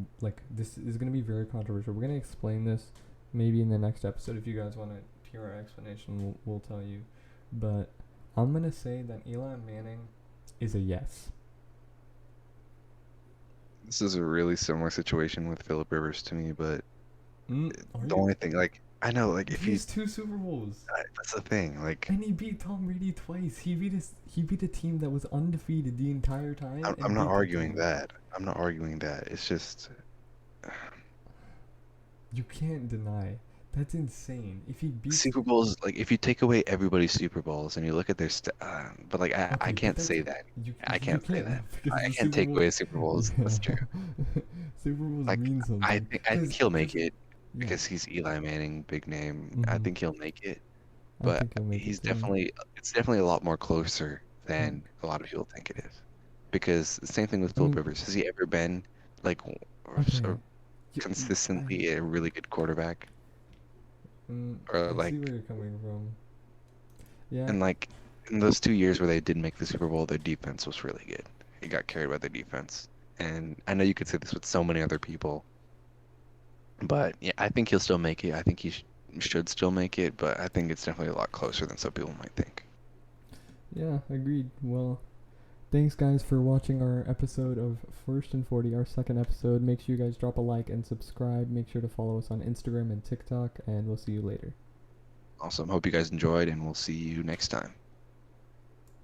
This is gonna be very controversial. We're gonna explain this maybe in the next episode. If you guys want to hear our explanation, we'll tell you. But I'm gonna say that Eli Manning is a yes. This is a really similar situation with Philip Rivers to me, but Are the you? only thing, like, I know, like, if He you, has 2 Super Bowls, that's the thing, like, and he beat Tom Brady twice. He beat a team that was undefeated the entire time, I'm and not beat that arguing team. that. I'm not arguing that. It's just, You can't deny. That's insane. If he beats Super Bowls, like, if you take away everybody's Super Bowls and you look at their, but like, I okay, but can't that's say that. you. I You can't say can't that. because I the can't Super take Bowl. away Super Bowls. Yeah, That's true. Super Bowls Like, mean something. I think he'll make it Yeah. because he's Eli Manning, big name. I Mm-hmm. think he'll make it, I but think he'll make it too. it's definitely a lot more closer Mm. than a lot of people think it is. Because the same thing with I Philip mean, Rivers. Has he ever been like okay. consistently a really good quarterback? Or I see like, where you're coming from. Yeah. and like, in those 2 years where they did make the Super Bowl, their defense was really good. He got carried by the defense. And I know you could say this with so many other people, but yeah, I think he'll still make it. I think he should still make it, but I think it's definitely a lot closer than some people might think. Yeah, agreed. Well, thanks guys for watching our episode of First and 40, our second episode. Make sure you guys drop a like and subscribe. Make sure to follow us on Instagram and TikTok, and we'll see you later. Awesome. Hope you guys enjoyed, and we'll see you next time.